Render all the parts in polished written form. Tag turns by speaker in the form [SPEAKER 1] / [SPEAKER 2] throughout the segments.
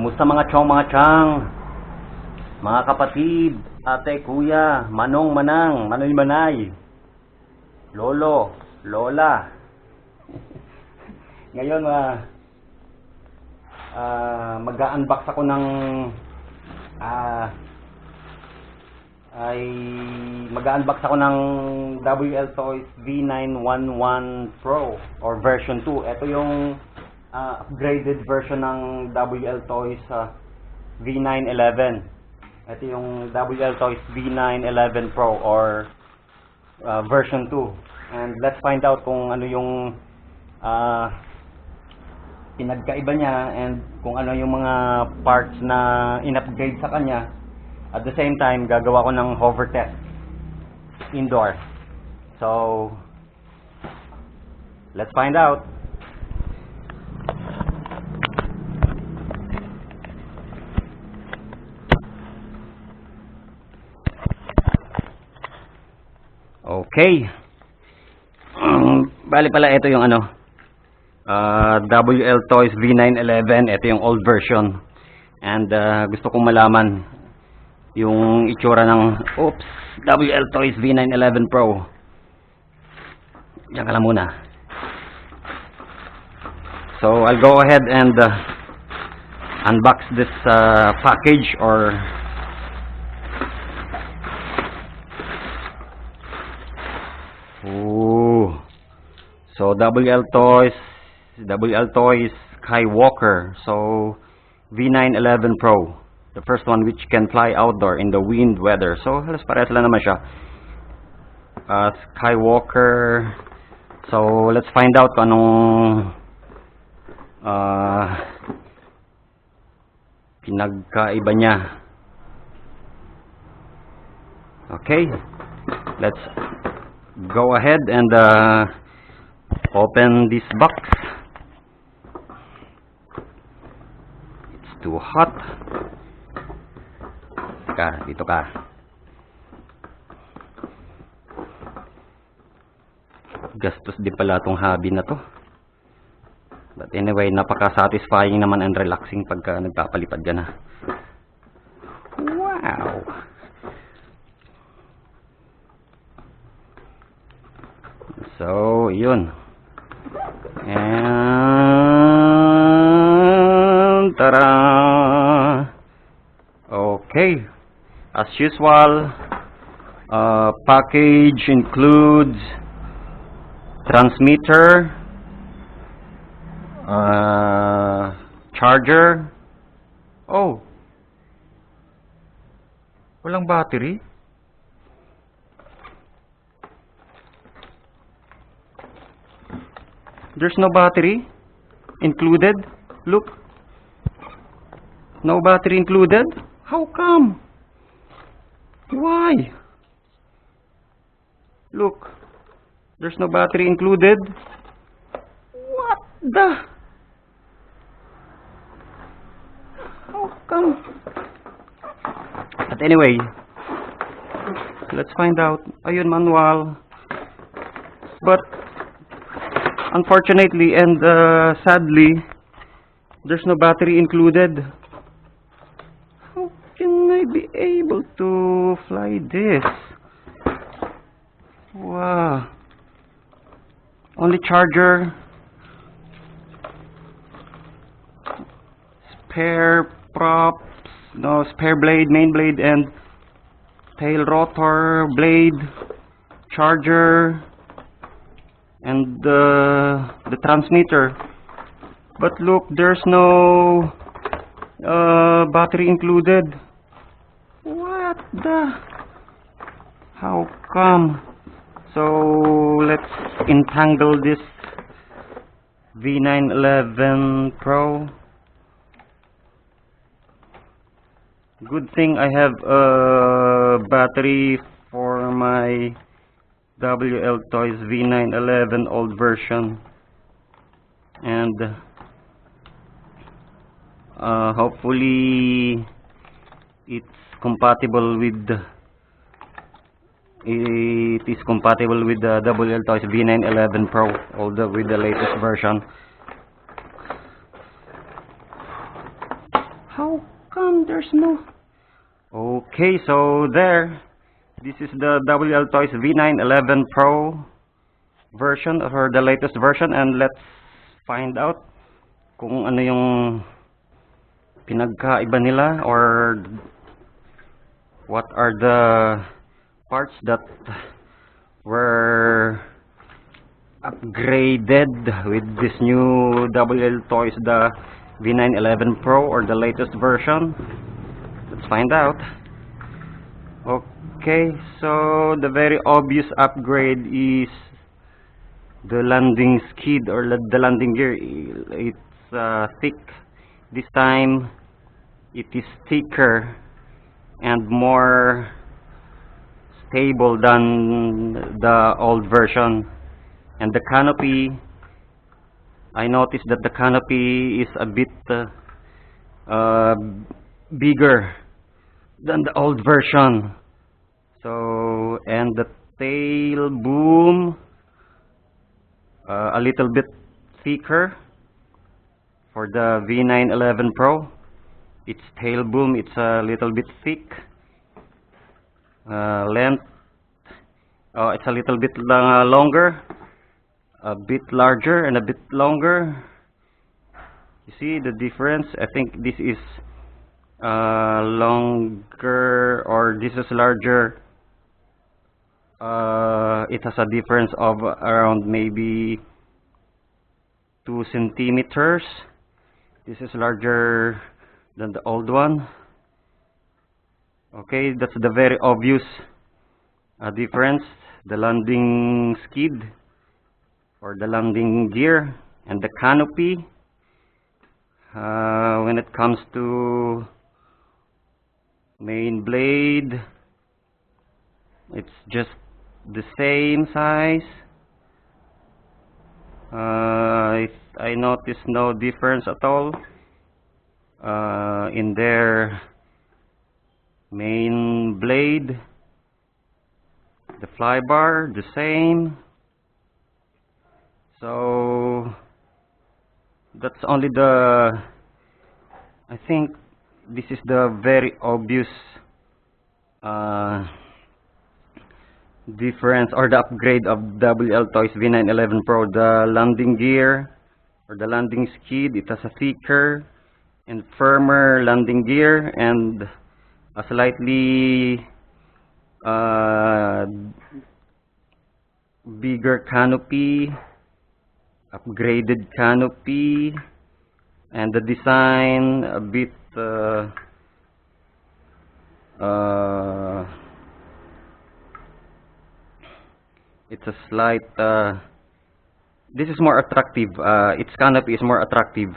[SPEAKER 1] Kumusta mga chong, mga chang, mga kapatid, ate, kuya, manong, manang, manoy, manay, lolo, lola. Ngayon mag-unbox ako ng mag-unbox ako ng wltoys V911 Pro or version 2. Ito yung upgraded version ng wltoys V911. Ito yung wltoys V911 Pro or version 2. And let's find out kung ano yung pinagkaiba niya and kung ano yung mga parts na in-upgrade sa kanya. At the same time, gagawa ko ng hover test indoor. So, let's find out. Okay. Bali pala ito yung wltoys V911. Ito yung old version. And gusto kong malaman yung itsura ng wltoys V911 Pro. Diyan ka lang muna. So I'll go ahead and unbox this package or so wltoys Skywalker. So V911 Pro, the first one which can fly outdoor in the wind weather. So halos parehas lang naman siya. Skywalker. So let's find out kung anong pinagkaiba niya. Okay, let's go ahead and open this box. It's too hot. Dito ka. Gastos din pala tong hobby na to. But anyway, napaka-satisfying naman and relaxing pagka nagpapalipad ka na. Wow! So, yun. And tada! Okay. As usual, package includes transmitter, charger. Oh, walang battery. There's no battery included. Look, no battery included. How come? Why? Look, there's no battery included. What the? How come? But anyway, let's find out. Ayun, manual. But unfortunately and sadly, there's no battery included. How can I be able to fly this? Wow. Only charger, spare props, no spare blade, main blade and tail rotor blade, charger, and the transmitter. But look, there's no battery included. What the? How come? So let's entangle this V911 Pro. Good thing I have a battery for my wltoys V911 old version, and hopefully it is compatible with the wltoys V911 Pro, with the latest version. How come there's no... Okay, so there. This is the wltoys V911 Pro version, or the latest version, and let's find out kung ano yung pinagkaiba nila, or what are the parts that were upgraded with this new wltoys, the V911 Pro, or the latest version. Let's find out. Okay, so the very obvious upgrade is the landing skid, or the landing gear. It's thick. This time it is thicker and more stable than the old version. And the canopy, I noticed that the canopy is a bit bigger than the old version. So, and the tail boom, a little bit thicker for the V911 Pro. Its tail boom, it's a little bit thick. Length, it's a little bit longer, a bit larger, and a bit longer. You see the difference? I think this is longer, or this is larger. It has a difference of around maybe 2 centimeters. This is larger than the old one. Okay, that's the very obvious difference. The landing skid, or the landing gear, and the canopy. When it comes to main blade, it's just the same size. I noticed no difference at all in their main blade. The fly bar, the same. So that's only the, I think this is the very obvious difference, or the upgrade of wltoys V911 Pro. The landing gear, or the landing skid, it has a thicker and firmer landing gear, and a slightly bigger canopy, upgraded canopy, and the design a bit it's a slight this is more attractive. Its canopy is more attractive.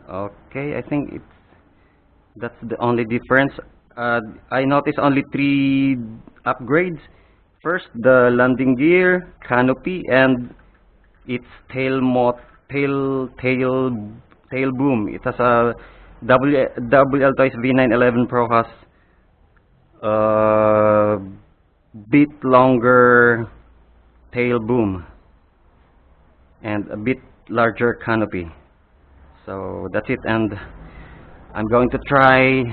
[SPEAKER 1] Okay, I think that's the only difference. I noticed only 3 upgrades. First, the landing gear, canopy, and its tail boom. It has a wltoys V911 Pro has a bit longer tail boom and a bit larger canopy. So that's it, and I'm going to try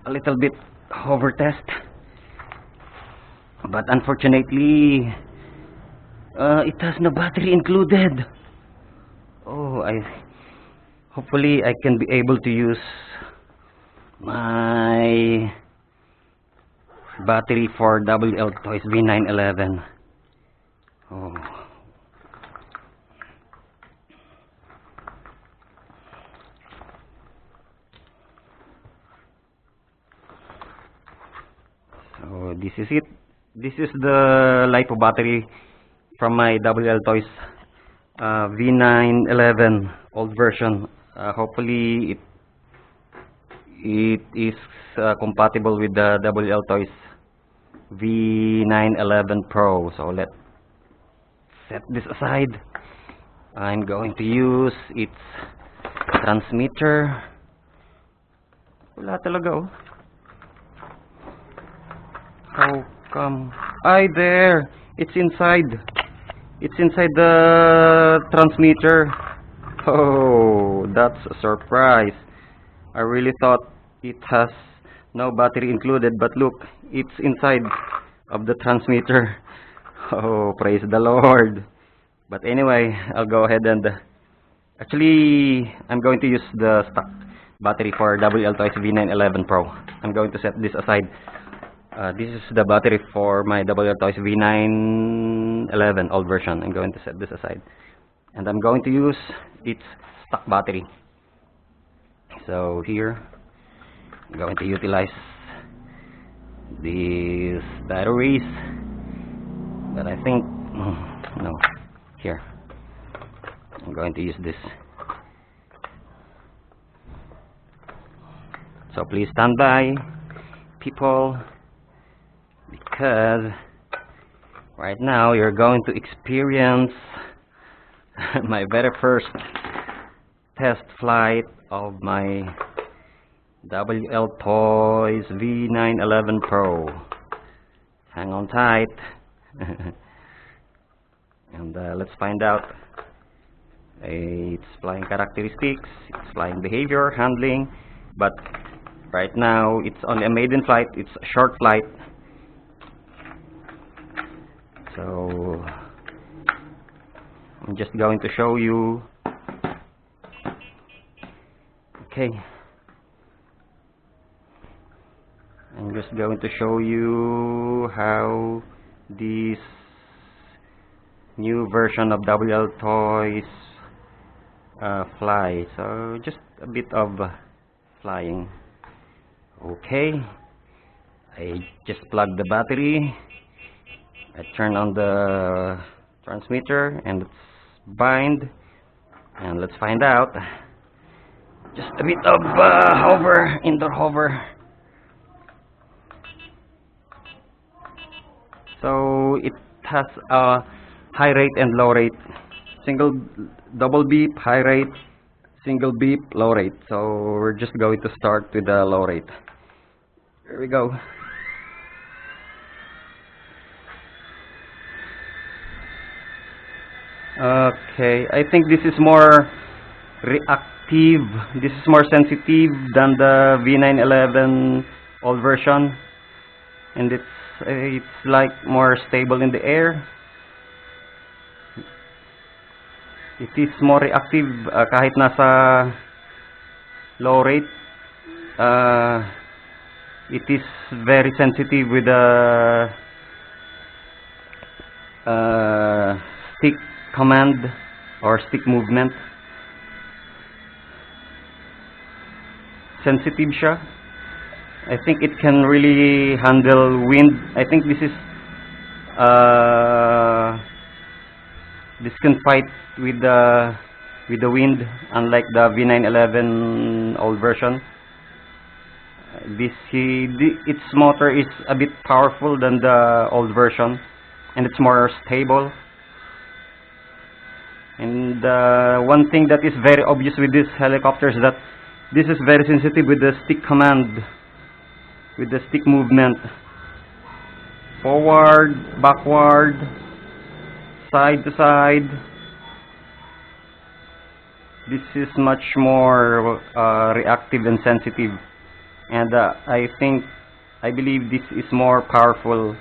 [SPEAKER 1] a little bit hover test, but unfortunately it has no battery included. Oh, hopefully I can be able to use my battery for wltoys V911. Oh. So this is it. This is the LiPo battery from my wltoys V911 old version. Hopefully it is compatible with the wltoys V911 Pro. So let's set this aside. I'm going to use its transmitter. Wala talaga, oh. How come? Ay, there! It's inside. It's inside the transmitter. Oh, that's a surprise. I really thought it has no battery included, but look, it's inside of the transmitter. Oh, praise the Lord. But anyway, I'll go ahead and actually, I'm going to use the stock battery for wltoys V911 Pro. I'm going to set this aside. This is the battery for my wltoys V911 old version. I'm going to set this aside. And I'm going to use its stock battery. So here, I'm going to utilize these batteries. But I think, no, here. I'm going to use this. So please stand by, people, because right now you're going to experience my very first test flight of my wltoys V911 Pro. Hang on tight. And let's find out its flying characteristics, its flying behavior, handling. But right now it's only a maiden flight, it's a short flight. So I'm just going to show you. Okay, I'm just going to show you how this new version of wltoys fly. So just a bit of flying. Okay, I just plugged the battery. I turn on the transmitter and let's bind, and let's find out. Just a bit of hover, indoor hover. So it has a high rate and low rate. Double beep, high rate, single beep, low rate. So we're just going to start with the low rate. Here we go. Okay, I think this is more reactive. This is more sensitive than the V911 old version, and it's like more stable in the air. It is more reactive kahit nasa low rate. It is very sensitive with the stick command or stick movement. Sensitive siya. I think it can really handle wind. I think this can fight with the wind, unlike the V911 old version. Its motor is a bit powerful than the old version, and it's more stable. And one thing that is very obvious with this helicopter is that this is very sensitive with the stick command, with the stick movement. Forward, backward, side to side. This is much more reactive and sensitive. And I believe this is more powerful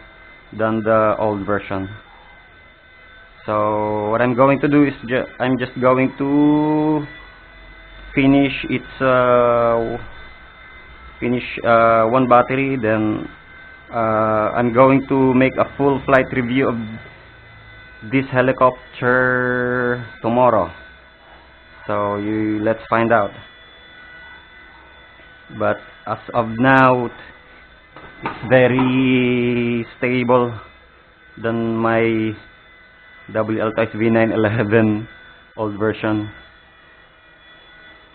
[SPEAKER 1] than the old version. So what I'm going to do is I'm just going to finish one battery, then I'm going to make a full flight review of this helicopter tomorrow. So let's find out. But as of now, it's very stable than my wltoys V911 old version.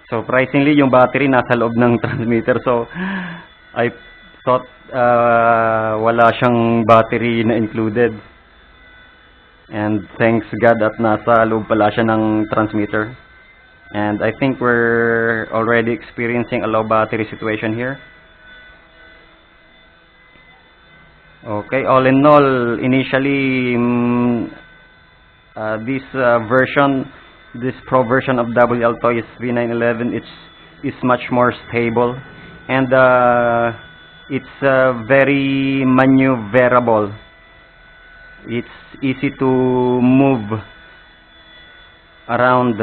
[SPEAKER 1] Surprisingly, yung battery nasa loob ng transmitter. So I thought wala siyang battery na included. And thanks God at nasa loob pala siya ng transmitter. And I think we're already experiencing a low battery situation here. Okay, all in all, initially this version this Pro version of wltoys V911 is much more stable, and it's very maneuverable. It's easy to move around.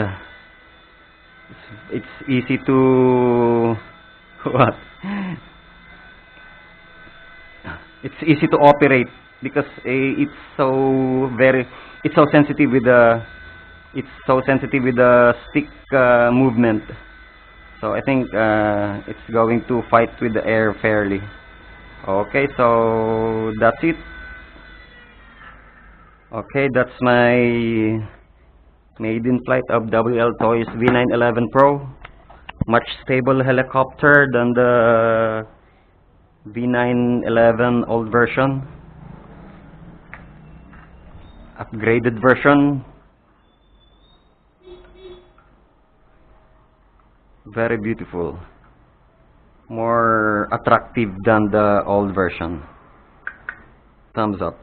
[SPEAKER 1] It's easy to what? It's easy to operate because it's so sensitive with the stick movement. So I think it's going to fight with the air fairly. Okay, so that's it. Okay, that's my maiden flight of wltoys V911 Pro. Much stable helicopter than the V911 old version. Upgraded version. Very beautiful. More attractive than the old version. Thumbs up.